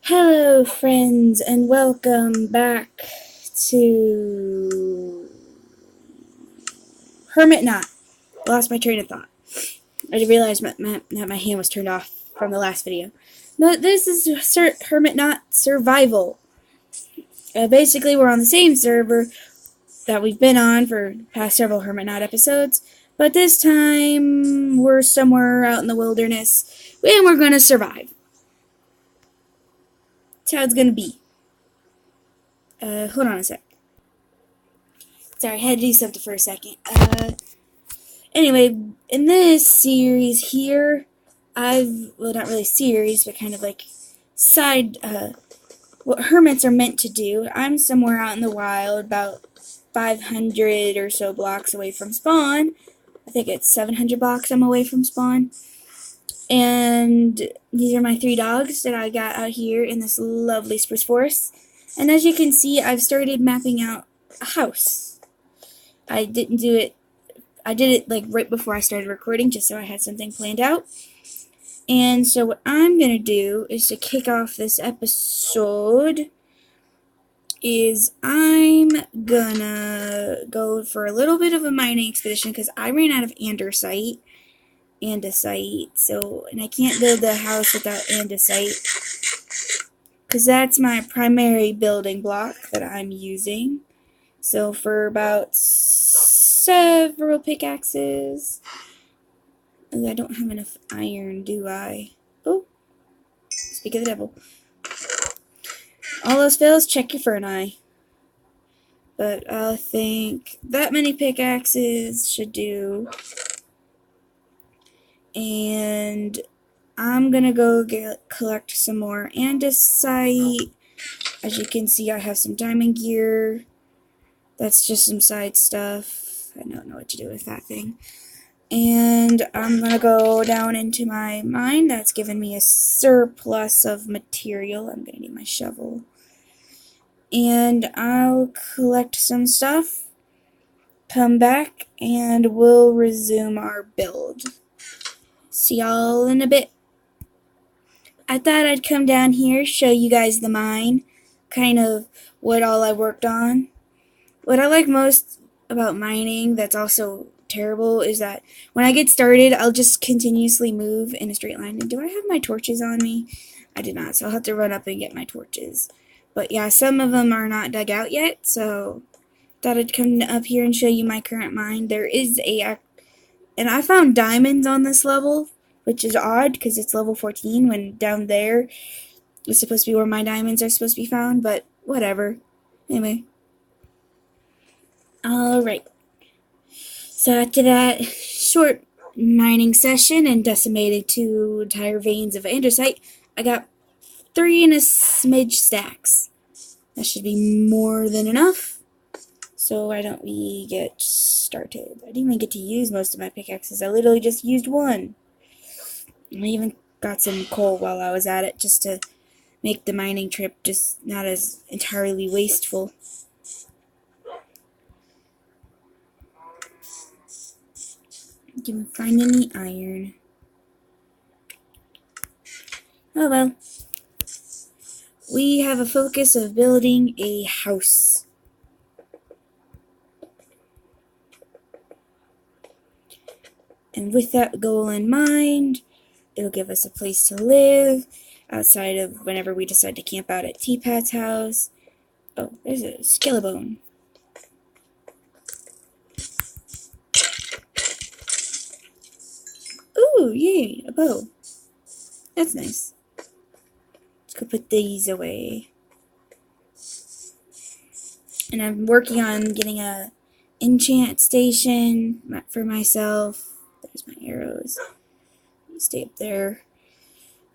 Hello, friends, and welcome back to Hermit Not. Lost my train of thought. I realized that my hand was turned off from the last video. But this is Hermit Not Survival. Basically, we're on the same server that we've been on for the past several Hermit Not episodes, but this time we're somewhere out in the wilderness, and we're gonna survive. That's how it's gonna be. Hold on a sec. Sorry, I had to do something for a second. Anyway, in this series here, well, not really series, but kind of like side, what hermits are meant to do. I'm somewhere out in the wild, about 500 or so blocks away from spawn. I think it's 700 blocks I'm away from spawn. And these are my 3 dogs that I got out here in this lovely spruce forest. And as you can see, I've started mapping out a house. I did it like right before I started recording, just so I had something planned out. And so what I'm going to do is to kick off this episode is I'm gonna go for a little bit of a mining expedition because I ran out of andesite, so, and I can't build the house without andesite because that's my primary building block that I'm using. So for about several pickaxes, I don't have enough iron, do I? Oh, speak of the devil. All those fails, check your fern eye. But I think that many pickaxes should do. And I'm gonna go collect some more andesite. As you can see, I have some diamond gear. That's just some side stuff. I don't know what to do with that thing. And I'm gonna go down into my mine. That's given me a surplus of material. I'm gonna need my shovel. And I'll collect some stuff, come back, and we'll resume our build. See y'all in a bit. I thought I'd come down here, show you guys the mine, kind of what all I worked on. What I like most about mining that's also terrible is that when I get started, I'll just continuously move in a straight line. And do I have my torches on me? I did not, so I'll have to run up and get my torches. But yeah, some of them are not dug out yet, so thought I'd come up here and show you my current mine. There is and I found diamonds on this level, which is odd because it's level 14 when down there is supposed to be where my diamonds are supposed to be found, but whatever. Anyway. Alright. So after that short mining session and decimated 2 entire veins of andesite, I got 3 and a smidge stacks. That should be more than enough. So why don't we get started? I didn't even get to use most of my pickaxes. I literally just used one. I even got some coal while I was at it just to make the mining trip just not as entirely wasteful. Didn't find any iron. Oh well. We have a focus of building a house. And with that goal in mind, it'll give us a place to live outside of whenever we decide to camp out at T-Pat's house. Oh, there's a skeleton. Ooh, yay, a bow. That's nice. Let's go put these away. And I'm working on getting a enchant station for myself. There's my arrows. Stay up there.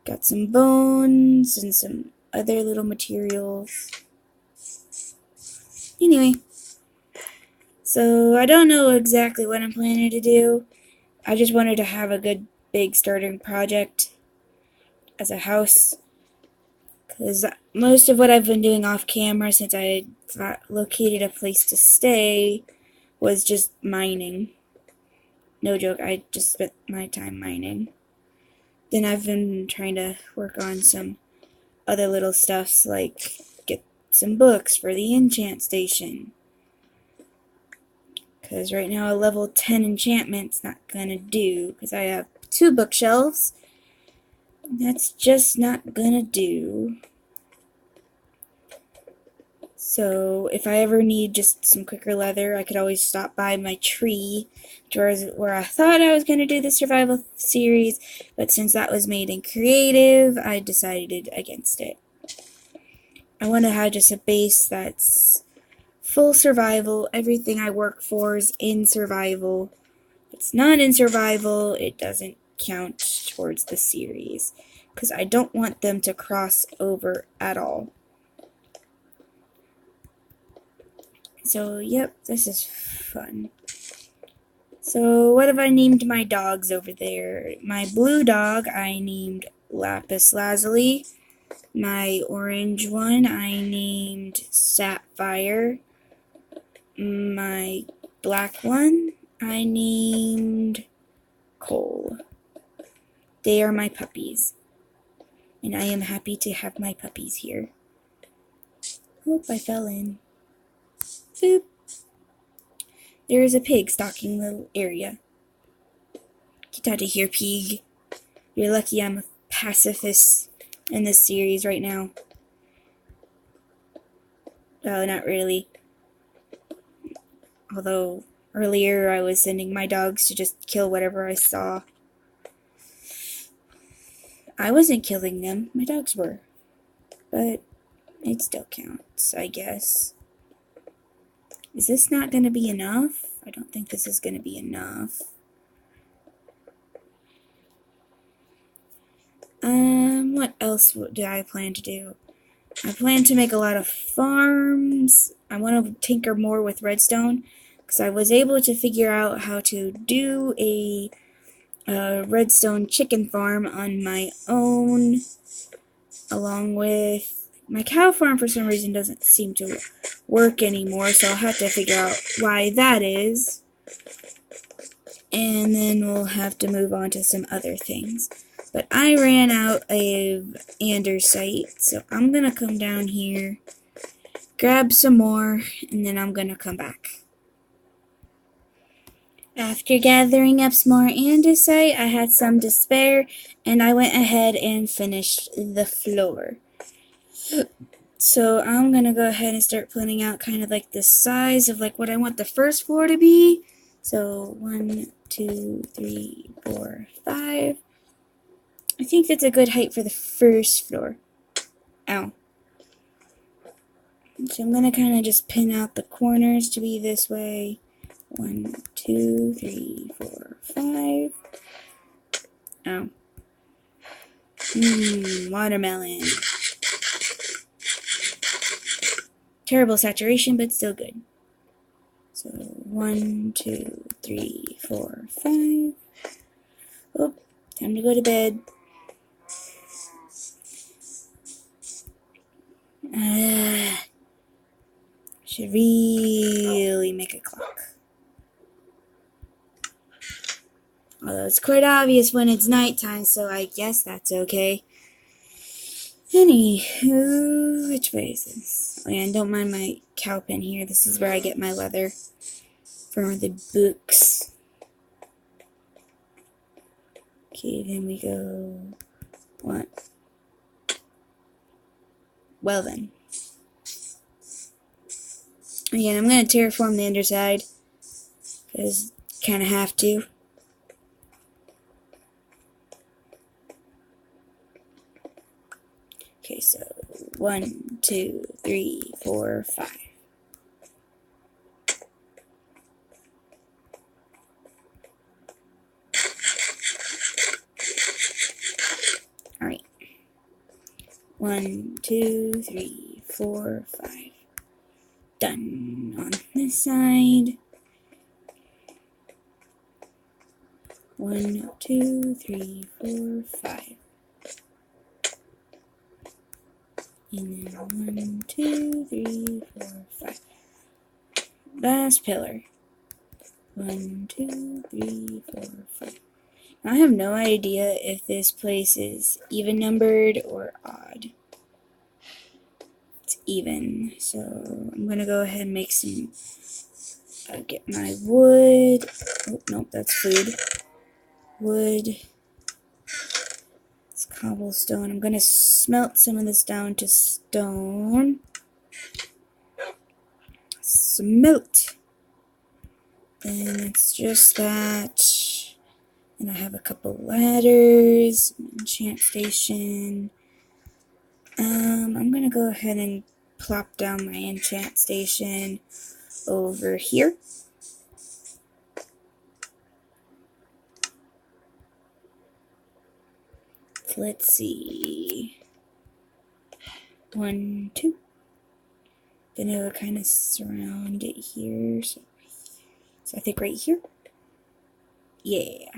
Got some bones and some other little materials. Anyway. So I don't know exactly what I'm planning to do. I just wanted to have a good big starting project as a house. Because most of what I've been doing off camera since I located a place to stay was just mining. No joke, I just spent my time mining. Then I've been trying to work on some other little stuffs like get some books for the enchant station. Because right now a level 10 enchantment's not gonna do, because I have 2 bookshelves. That's just not gonna do. So if I ever need just some quicker leather, I could always stop by my tree, where I thought I was going to do the survival series, but since that was made in creative, I decided against it. I want to have just a base that's full survival. Everything I work for is in survival. If it's not in survival, it doesn't count towards the series, because I don't want them to cross over at all. So, yep, this is fun. So, what have I named my dogs over there? My blue dog, I named Lapis Lazuli. My orange one, I named Sapphire. My black one, I named Cole. They are my puppies. And I am happy to have my puppies here. Oop, I fell in. Boop. There is a pig stalking the area. Get out of here, pig. You're lucky I'm a pacifist in this series right now. Oh, not really. Although, earlier I was sending my dogs to just kill whatever I saw. I wasn't killing them, my dogs were. But it still counts, I guess. Is this not going to be enough? I don't think this is going to be enough. What else do I plan to do? I plan to make a lot of farms. I want to tinker more with redstone, because I was able to figure out how to do a redstone chicken farm on my own, along with my cow farm. For some reason doesn't seem to work anymore, so I'll have to figure out why that is, and then we'll have to move on to some other things. But I ran out of andesite, so I'm gonna come down here, grab some more, and then I'm gonna come back. After gathering up some more andesite, I had some to spare, and I went ahead and finished the floor. So I'm gonna go ahead and start planning out kind of like the size of like what I want the first floor to be. So 1, 2, 3, 4, 5. I think that's a good height for the first floor. Ow. So I'm gonna kind of just pin out the corners to be this way. 1, 2, 3, 4, 5. Ow. Watermelon. Terrible saturation, but still good. So 1, 2, 3, 4, 5. Oh, time to go to bed. Should really make a clock. Although it's quite obvious when it's nighttime, so I guess that's okay. Anywho, which way is this? Oh yeah, and don't mind my cow pen here. This is where I get my leather for the books. Okay, then we go... What? Well then. Again, I'm going to terraform the underside, because kind of have to. Okay, so 1, 2, 3, 4, 5. Alright. 1, 2, 3, 4, 5. Done on this side. 1, 2, 3, 4, 5. And then 1, 2, 3, 4, 5. Last pillar. 1, 2, 3, 4, 5. Now, I have no idea if this place is even numbered or odd. even. So I'm gonna go ahead and make some, get my wood. Oh, nope, that's food. Wood. It's cobblestone. I'm gonna smelt some of this down to stone. Smelt. And it's just that. And I have a couple ladders, enchant station. I'm gonna go ahead and plop down my enchant station over here. So let's see. 1, 2. Gonna kind of surround it here. So I think right here. Yeah.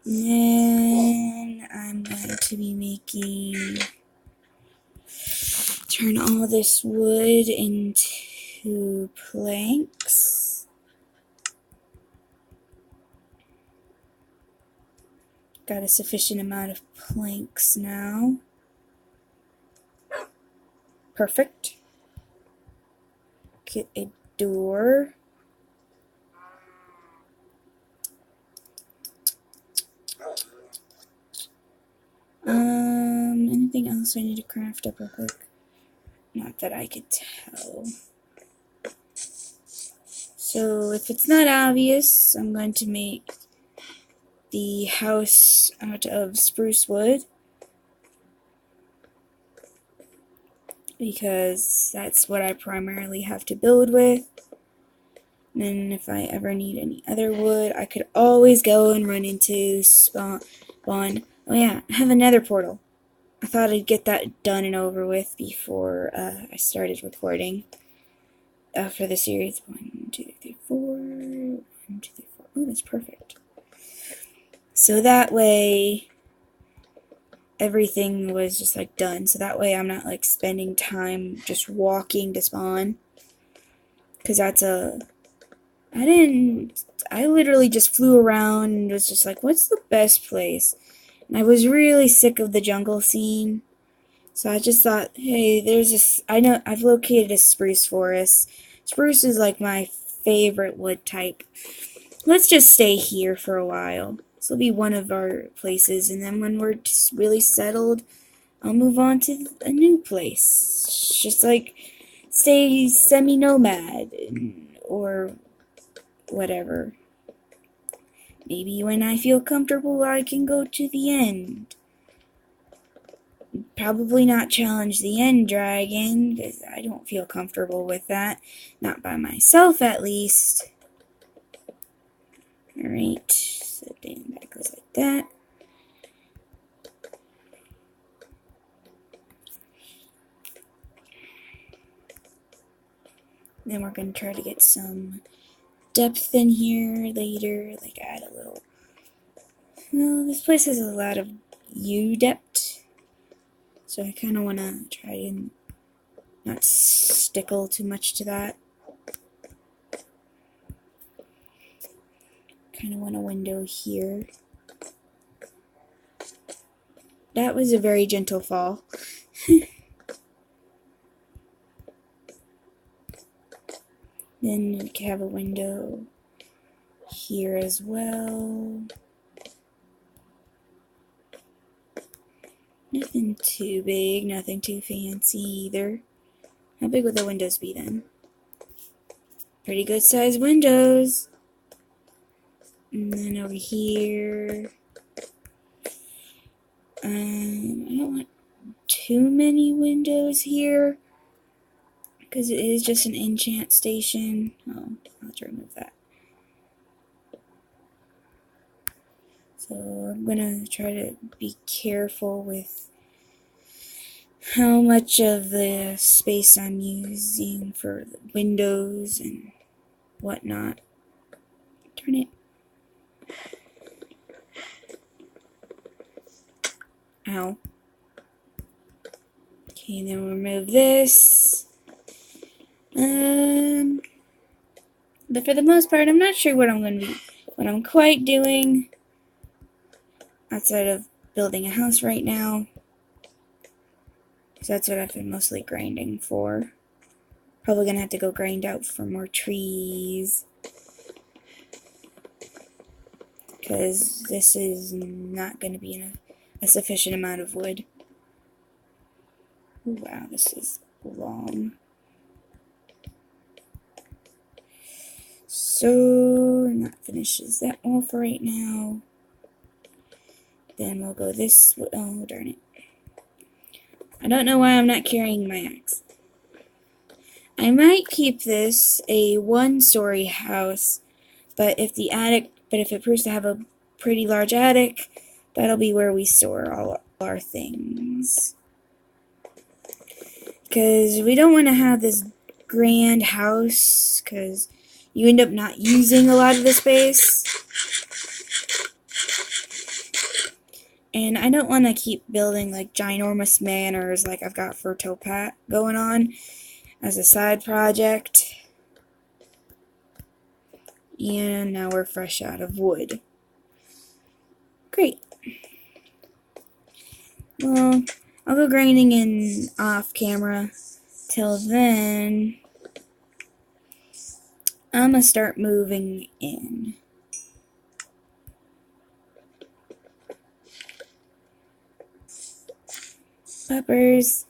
And then I'm going to be making, turn all this wood into planks. Got a sufficient amount of planks now. Perfect. Get a door. Anything else I need to craft up real quick? Not that I could tell. So if it's not obvious, I'm going to make the house out of spruce wood, because that's what I primarily have to build with. And then if I ever need any other wood, I could always go and run into spawn. Oh yeah, I have a nether portal. I thought I'd get that done and over with before I started recording for the series. 1, 2, 3, 4. 1, 2, 3, 4. Oh, that's perfect. So that way everything was just like done. So that way I'm not like spending time just walking to spawn. Because that's I literally just flew around and was just like, what's the best place? And I was really sick of the jungle scene. So I just thought, hey, there's this, I know, I've located a spruce forest. Spruce is like my favorite wood type. Let's just stay here for a while. This will be one of our places, and then when we're just really settled, I'll move on to a new place. Just like, stay semi-nomad, or whatever. Maybe when I feel comfortable, I can go to the end. Probably not challenge the end dragon, because I don't feel comfortable with that. Not by myself, at least. Alright, so then that goes like that. Then we're going to try to get some depth in here later, like add a little. Well, this place has a lot of U depth, so I kind of want to try and not stickle too much to that. Kind of want a window here. That was a very gentle fall. Then we can have a window here as well. Nothing too big, nothing too fancy either. How big would the windows be then? Pretty good sized windows. And then over here, I don't want too many windows here, because it is just an enchant station. Oh, I'll have to remove that. So I'm gonna try to be careful with how much of the space I'm using for the windows and whatnot. Turn it. Ow. Okay, then we'll remove this. But for the most part, I'm not sure what I'm quite doing outside of building a house right now. So that's what I've been mostly grinding for. Probably gonna have to go grind out for more trees. Because this is not gonna be a sufficient amount of wood. Ooh, wow, this is long. So, that finishes that wall for right now. Then we'll go this way. Oh, darn it. I don't know why I'm not carrying my axe. I might keep this a one-story house, but if it proves to have a pretty large attic, that'll be where we store all our things. Because we don't want to have this grand house, because you end up not using a lot of the space. And I don't want to keep building like ginormous manors like I've got for Topat going on as a side project. And now we're fresh out of wood. Great. Well, I'll go grinding in off camera. Till then, I'm gonna start moving in. Puppers.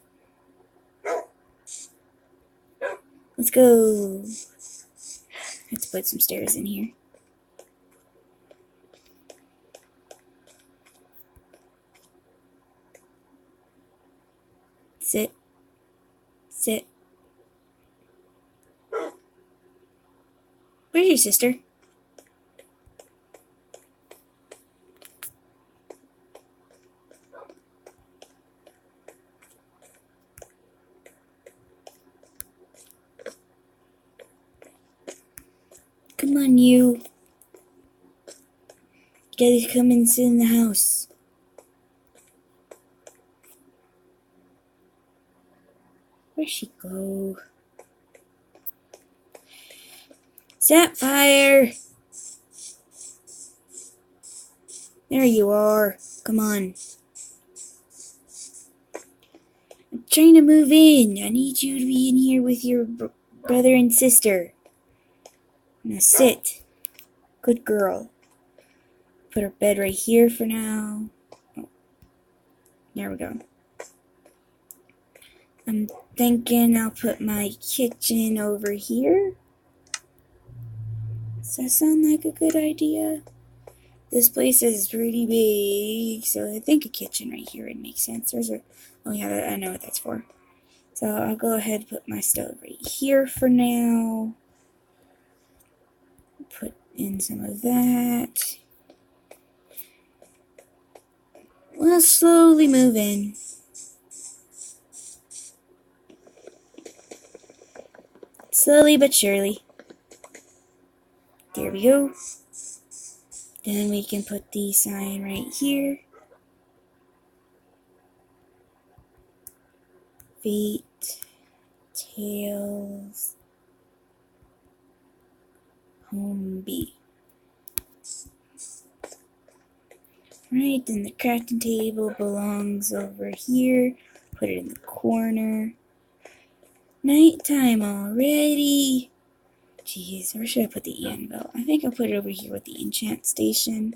Let's go. Let's put some stairs in here. Sit. Sit. Where's your sister? Come on, you. You gotta come and sit in the house. Where'd she go? Sapphire! There you are. Come on. I'm trying to move in. I need you to be in here with your brother and sister. Now sit. Good girl. Put her bed right here for now. Oh, there we go. I'm thinking I'll put my kitchen over here. Does that sound like a good idea? This place is pretty big, so I think a kitchen right here would make sense. Oh yeah, I know what that's for. So I'll go ahead and put my stove right here for now. Put in some of that. We'll slowly move in. Slowly but surely. There we go. Then we can put the sign right here. Feet, tails, home bee. Right, then the crafting table belongs over here. Put it in the corner. Nighttime already. Jeez, where should I put the anvil? I think I'll put it over here with the enchant station.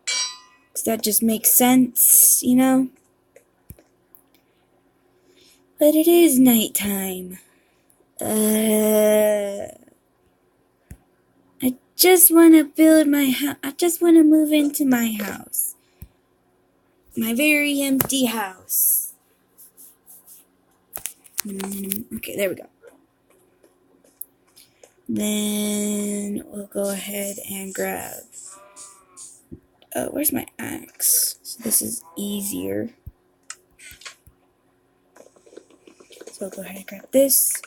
Because that just makes sense, you know? But it is nighttime. I just want to build my house. I just want to move into my house. My very empty house. Okay, there we go. Then we'll go ahead and grab... Oh, where's my axe? So this is easier. So I'll go ahead and grab this.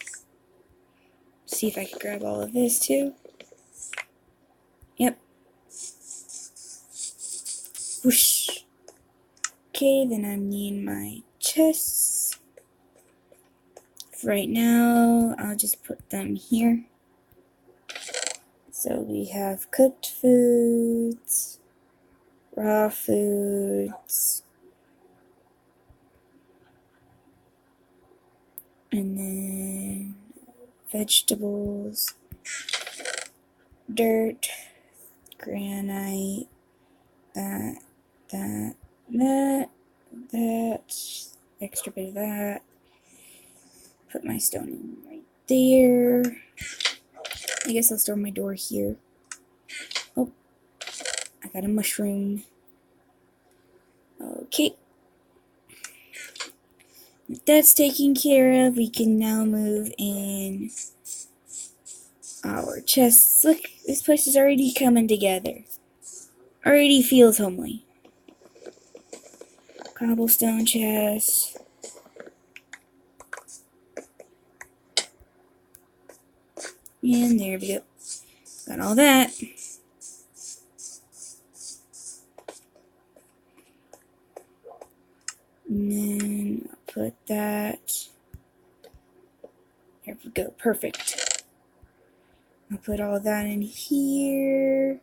See if I can grab all of this too. Yep. Whoosh. Okay, then I need my chests. For right now, I'll just put them here. So we have cooked foods, raw foods, And then vegetables, dirt, granite, that, extra bit of that. Put my stone in right there. I guess I'll store my door here. Oh, I got a mushroom. Okay. If that's taken care of, we can now move in our chests. Look, this place is already coming together. Already feels homely. Cobblestone chest. And there we go. Got all that. And then I'll put that. There we go. Perfect. I'll put all that in here,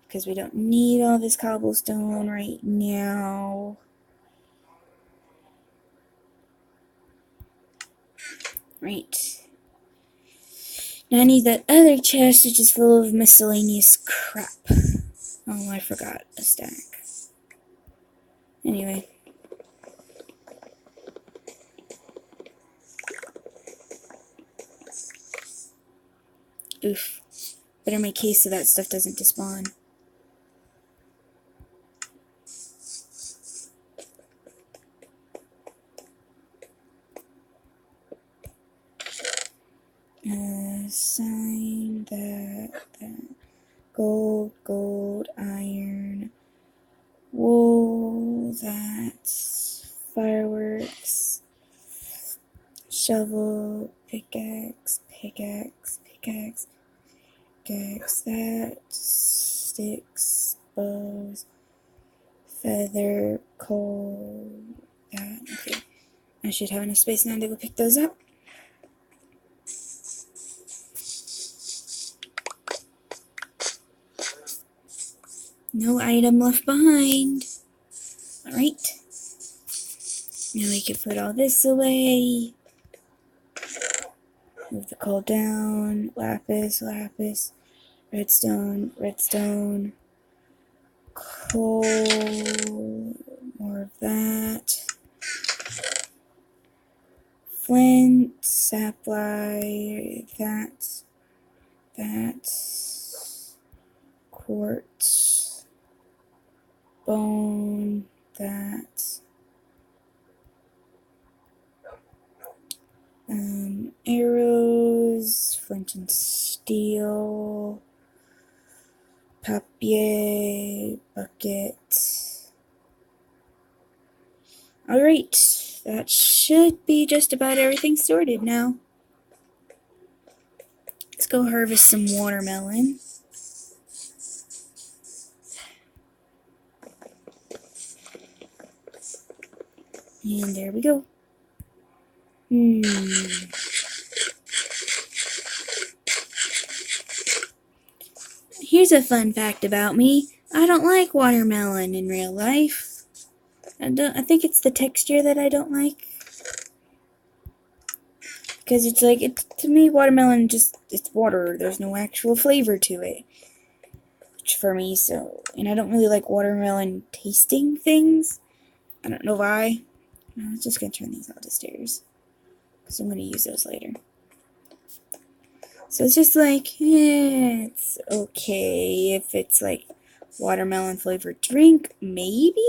because we don't need all this cobblestone right now. Right. Now I need that other chest, which is full of miscellaneous crap. Oh, I forgot a stack. Anyway. Oof. Better make haste so that stuff doesn't despawn. Assign that. Gold, iron, wool, that's fireworks, shovel, pickaxe, that, sticks, bows, feather, coal, that. Okay, I should have enough space now to go pick those up. No item left behind. Alright. Now we can put all this away. Move the coal down. Lapis. Redstone. Coal. More of that. Flint. Sapphire. That. Quartz. Bone. That. Arrows, flint and steel, papier, bucket. Alright, that should be just about everything sorted now. Let's go harvest some watermelon. And there we go. Here's a fun fact about me. I don't like watermelon in real life. I think it's the texture that I don't like. Because it's like, to me, watermelon it's water. There's no actual flavor to it. Which for me, and I don't really like watermelon tasting things. I don't know why. I'm just going to turn these out to stairs, because I'm going to use those later. So it's just like, it's okay if it's like watermelon flavored drink, maybe?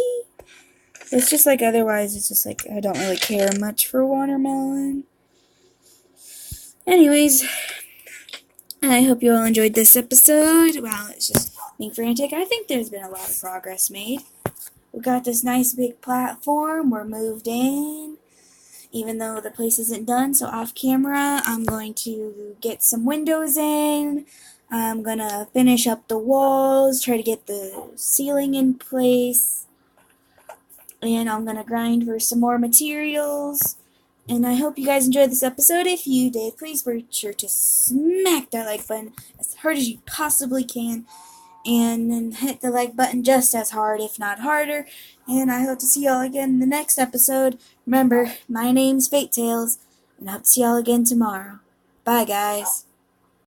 It's just like, otherwise it's just like, I don't really care much for watermelon. Anyways, I hope you all enjoyed this episode. Wow, it's just being frantic. I think there's been a lot of progress made. We got this nice big platform. We're moved in, even though the place isn't done. So off camera, I'm going to get some windows in. I'm going to finish up the walls, try to get the ceiling in place. And I'm going to grind for some more materials. And I hope you guys enjoyed this episode. If you did, please be sure to smack that like button as hard as you possibly can. and then hit the like button just as hard, if not harder. And I hope to see y'all again in the next episode. Remember, my name's Fate Tales, and I hope to see y'all again tomorrow. Bye, guys.